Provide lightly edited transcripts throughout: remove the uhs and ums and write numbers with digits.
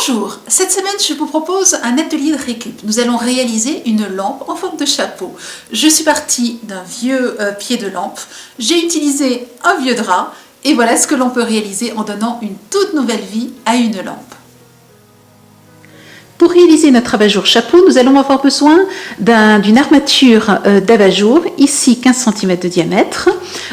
Bonjour, cette semaine je vous propose un atelier de récup. Nous allons réaliser une lampe en forme de chapeau. Je suis partie d'un vieux pied de lampe, j'ai utilisé un vieux drap et voilà ce que l'on peut réaliser en donnant une toute nouvelle vie à une lampe. Pour réaliser notre abat-jour chapeau, nous allons avoir besoin d'une armature d'abat-jour, ici 15 cm de diamètre,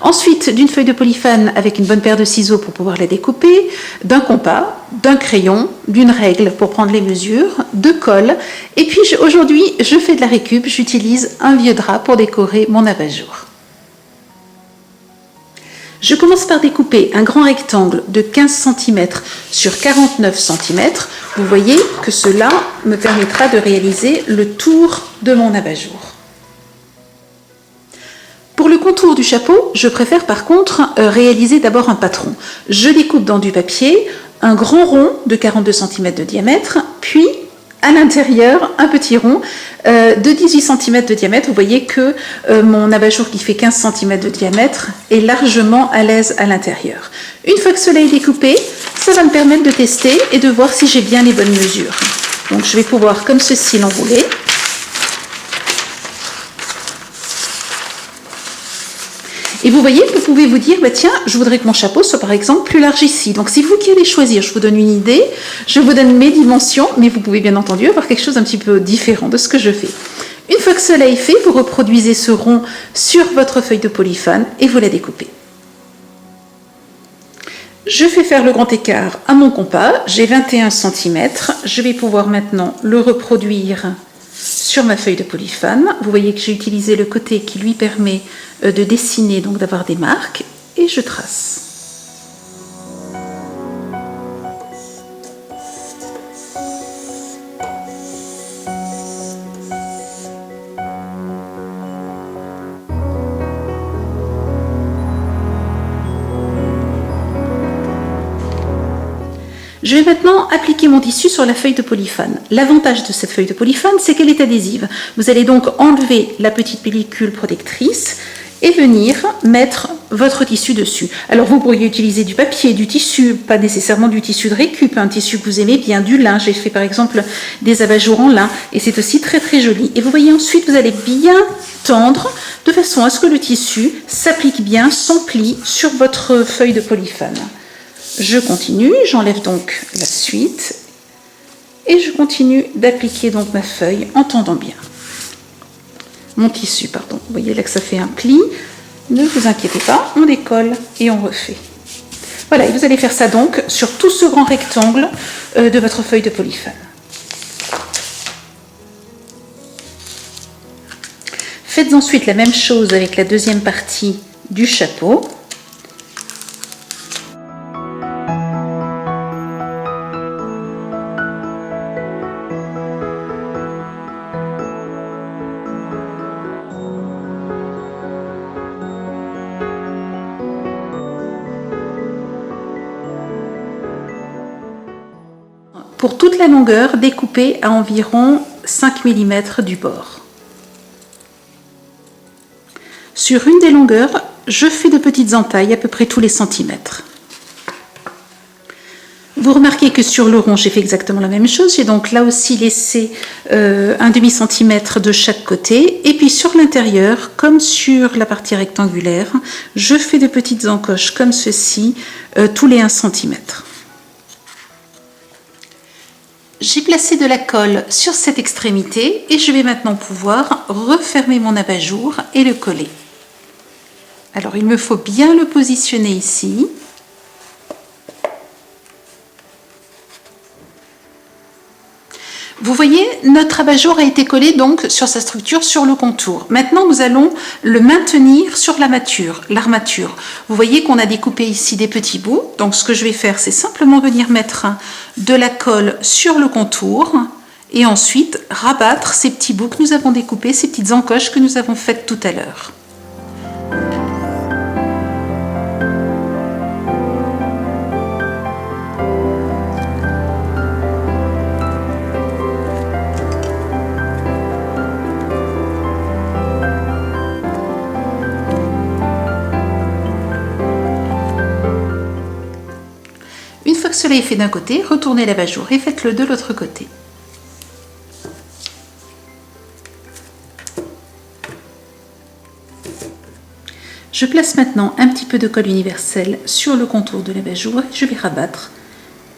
ensuite d'une feuille de polyphane avec une bonne paire de ciseaux pour pouvoir la découper, d'un compas, d'un crayon, d'une règle pour prendre les mesures, de colle, et puis aujourd'hui je fais de la récup, j'utilise un vieux drap pour décorer mon abat-jour. Je commence par découper un grand rectangle de 15 cm sur 49 cm. Vous voyez que cela me permettra de réaliser le tour de mon abat-jour. Pour le contour du chapeau, je préfère par contre réaliser d'abord un patron. Je découpe dans du papier un grand rond de 42 cm de diamètre, puis à l'intérieur, un petit rond de 18 cm de diamètre. Vous voyez que mon abat-jour qui fait 15 cm de diamètre est largement à l'aise à l'intérieur. Une fois que cela est découpé, ça va me permettre de tester et de voir si j'ai bien les bonnes mesures. Donc je vais pouvoir comme ceci l'enrouler. Et vous voyez, vous pouvez vous dire, bah tiens, je voudrais que mon chapeau soit par exemple plus large ici. Donc c'est vous qui allez choisir, je vous donne une idée, je vous donne mes dimensions, mais vous pouvez bien entendu avoir quelque chose un petit peu différent de ce que je fais. Une fois que cela est fait, vous reproduisez ce rond sur votre feuille de polyphane et vous la découpez. Je fais faire le grand écart à mon compas, j'ai 21 cm, je vais pouvoir maintenant le reproduire sur ma feuille de polyphane. Vous voyez que j'ai utilisé le côté qui lui permet de dessiner, donc d'avoir des marques, et je trace. Je vais maintenant appliquer mon tissu sur la feuille de polyphane. L'avantage de cette feuille de polyphane, c'est qu'elle est adhésive. Vous allez donc enlever la petite pellicule protectrice et venir mettre votre tissu dessus. Alors vous pourriez utiliser du papier, du tissu, pas nécessairement du tissu de récup, un tissu que vous aimez bien, du lin. J'ai fait par exemple des abat-jours en lin et c'est aussi très très joli. Et vous voyez ensuite, vous allez bien tendre de façon à ce que le tissu s'applique bien, s'emplit sur votre feuille de polyphane. Je continue, j'enlève donc la suite et je continue d'appliquer donc ma feuille en tendant bien. Mon tissu, pardon. Vous voyez là que ça fait un pli. Ne vous inquiétez pas, on décolle et on refait. Voilà, et vous allez faire ça donc sur tout ce grand rectangle de votre feuille de polyphane. Faites ensuite la même chose avec la deuxième partie du chapeau. Pour toute la longueur, découpée à environ 5 mm du bord. Sur une des longueurs, je fais de petites entailles à peu près tous les centimètres. Vous remarquez que sur le rond, j'ai fait exactement la même chose. J'ai donc là aussi laissé un demi-centimètre de chaque côté. Et puis sur l'intérieur, comme sur la partie rectangulaire, je fais de petites encoches comme ceci, tous les 1 cm. J'ai placé de la colle sur cette extrémité et je vais maintenant pouvoir refermer mon abat-jour et le coller. Alors il me faut bien le positionner ici. Vous voyez, notre abat-jour a été collé donc sur sa structure, sur le contour. Maintenant, nous allons le maintenir sur l'armature. Vous voyez qu'on a découpé ici des petits bouts. Donc, ce que je vais faire, c'est simplement venir mettre de la colle sur le contour et ensuite rabattre ces petits bouts que nous avons découpés, ces petites encoches que nous avons faites tout à l'heure. cela est fait d'un côté, retournez l'abat-jour et faites-le de l'autre côté. Je place maintenant un petit peu de colle universelle sur le contour de l'abat-jour. Je vais rabattre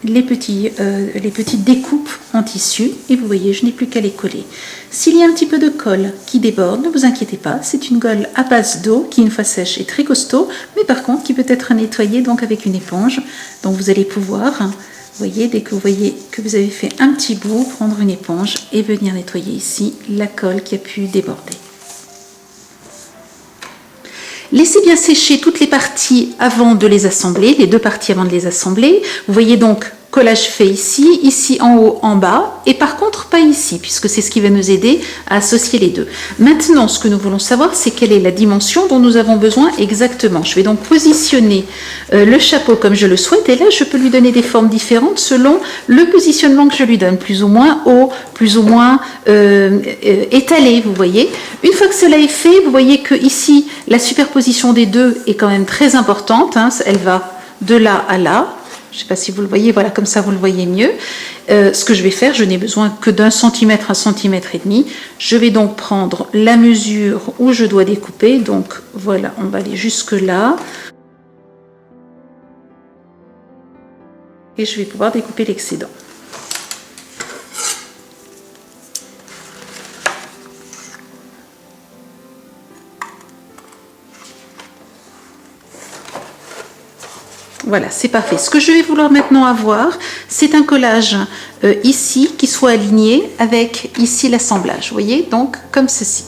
les petites découpes en tissu et vous voyez, je n'ai plus qu'à les coller. S'il y a un petit peu de colle qui déborde, ne vous inquiétez pas, c'est une colle à base d'eau qui, une fois sèche, est très costaud, mais par contre qui peut être nettoyée donc avec une éponge. Donc vous allez pouvoir, vous voyez, dès que vous voyez que vous avez fait un petit bout, prendre une éponge et venir nettoyer ici la colle qui a pu déborder. Laissez bien sécher toutes les parties avant de les assembler, les deux parties avant de les assembler. Vous voyez donc collage fait ici, ici en haut, en bas, et par contre pas ici, puisque c'est ce qui va nous aider à associer les deux. Maintenant, ce que nous voulons savoir, c'est quelle est la dimension dont nous avons besoin exactement. Je vais donc positionner le chapeau comme je le souhaite, et là je peux lui donner des formes différentes selon le positionnement que je lui donne, plus ou moins haut, plus ou moins étalé, vous voyez. Une fois que cela est fait, vous voyez que ici, la superposition des deux est quand même très importante, hein, elle va de là à là. Je ne sais pas si vous le voyez, voilà, comme ça vous le voyez mieux. Ce que je vais faire, je n'ai besoin que d'1 centimètre, 1,5 centimètre. Je vais donc prendre la mesure où je dois découper. Donc voilà, on va aller jusque là. Et je vais pouvoir découper l'excédent. Voilà, c'est parfait. Ce que je vais vouloir maintenant avoir, c'est un collage ici qui soit aligné avec ici l'assemblage. Vous voyez, donc comme ceci.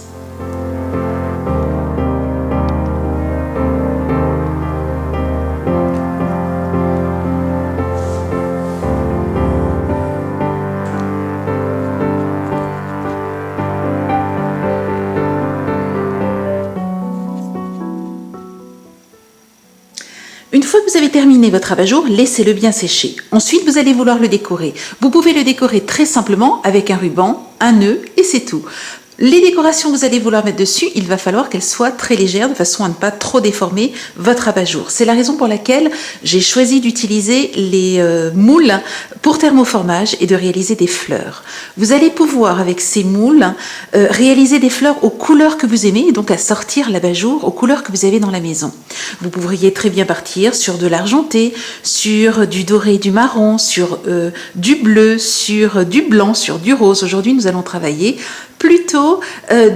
Une fois que vous avez terminé votre abat-jour, laissez-le bien sécher. Ensuite, vous allez vouloir le décorer. Vous pouvez le décorer très simplement avec un ruban, un nœud et c'est tout. Les décorations que vous allez vouloir mettre dessus, il va falloir qu'elles soient très légères de façon à ne pas trop déformer votre abat-jour. C'est la raison pour laquelle j'ai choisi d'utiliser les moules pour thermoformage et de réaliser des fleurs. Vous allez pouvoir avec ces moules réaliser des fleurs aux couleurs que vous aimez et donc assortir l'abat-jour aux couleurs que vous avez dans la maison. Vous pourriez très bien partir sur de l'argenté, sur du doré, du marron, sur du bleu, sur du blanc, sur du rose. Aujourd'hui, nous allons travailler plutôt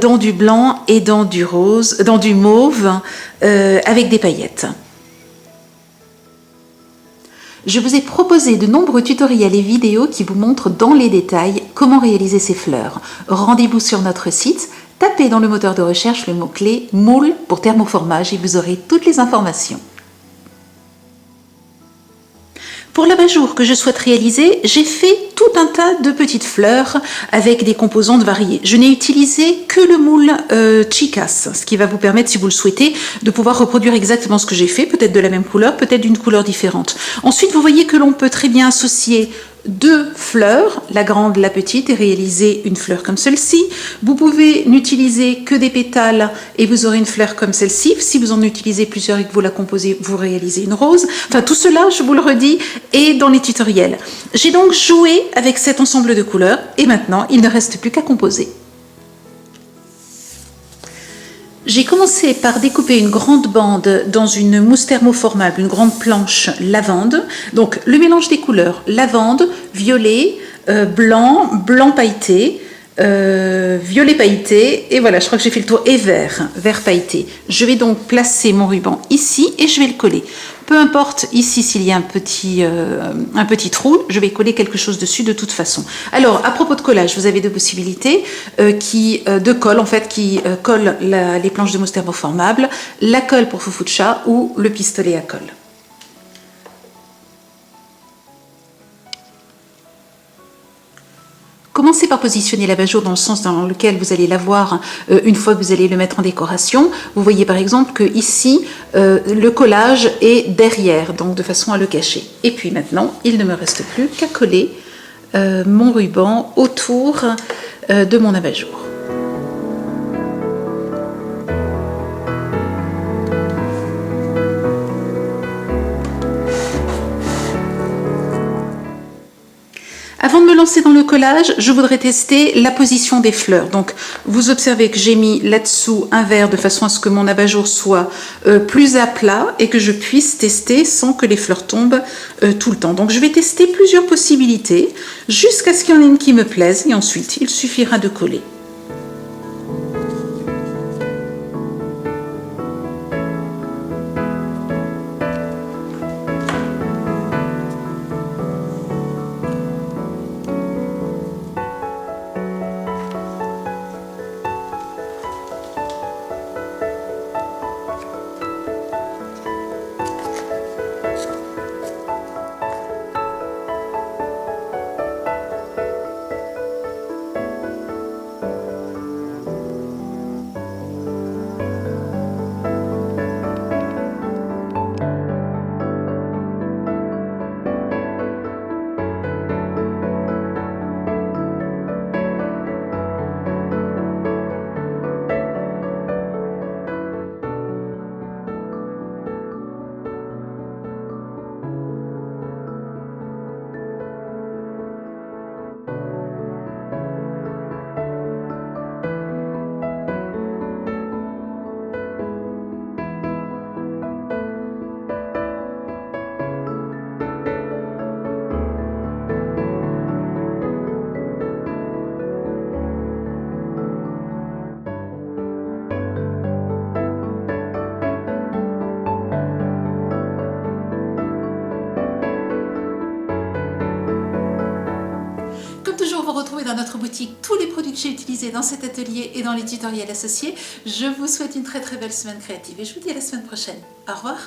dans du blanc et dans du rose, dans du mauve avec des paillettes. Je vous ai proposé de nombreux tutoriels et vidéos qui vous montrent dans les détails comment réaliser ces fleurs. Rendez-vous sur notre site, tapez dans le moteur de recherche le mot-clé « moule » pour thermoformage et vous aurez toutes les informations. Pour l'abat-jour que je souhaite réaliser, j'ai fait tout un tas de petites fleurs avec des composantes variées. Je n'ai utilisé que le moule Chicas, ce qui va vous permettre, si vous le souhaitez, de pouvoir reproduire exactement ce que j'ai fait, peut-être de la même couleur, peut-être d'une couleur différente. Ensuite, vous voyez que l'on peut très bien associer deux fleurs, la grande, la petite, et réaliser une fleur comme celle-ci. Vous pouvez n'utiliser que des pétales et vous aurez une fleur comme celle-ci. Si vous en utilisez plusieurs et que vous la composez, vous réalisez une rose. Enfin, tout cela, je vous le redis, est dans les tutoriels. J'ai donc joué avec cet ensemble de couleurs et maintenant, il ne reste plus qu'à composer. J'ai commencé par découper une grande bande dans une mousse thermoformable, une grande planche lavande. Donc le mélange des couleurs, lavande, violet, blanc, blanc pailleté, violet pailleté, et voilà, je crois que j'ai fait le tour, et vert, vert pailleté. Je vais donc placer mon ruban ici et je vais le coller. Peu importe ici s'il y a un petit trou, je vais coller quelque chose dessus de toute façon. Alors, à propos de collage, vous avez deux possibilités de colle, en fait, qui collent les planches de mousse thermoformable, la colle pour foufou de chat ou le pistolet à colle. Commencez par positionner l'abat-jour dans le sens dans lequel vous allez l'avoir une fois que vous allez le mettre en décoration. Vous voyez par exemple que ici, le collage est derrière, donc de façon à le cacher. Et puis maintenant, il ne me reste plus qu'à coller mon ruban autour de mon abat-jour. Avant de me lancer dans le collage, je voudrais tester la position des fleurs. Donc, vous observez que j'ai mis là-dessous un verre de façon à ce que mon abat-jour soit plus à plat et que je puisse tester sans que les fleurs tombent tout le temps. Donc, je vais tester plusieurs possibilités jusqu'à ce qu'il y en ait une qui me plaise et ensuite, il suffira de coller. Toujours vous retrouver dans notre boutique tous les produits que j'ai utilisés dans cet atelier et dans les tutoriels associés. Je vous souhaite une très belle semaine créative et je vous dis à la semaine prochaine. Au revoir.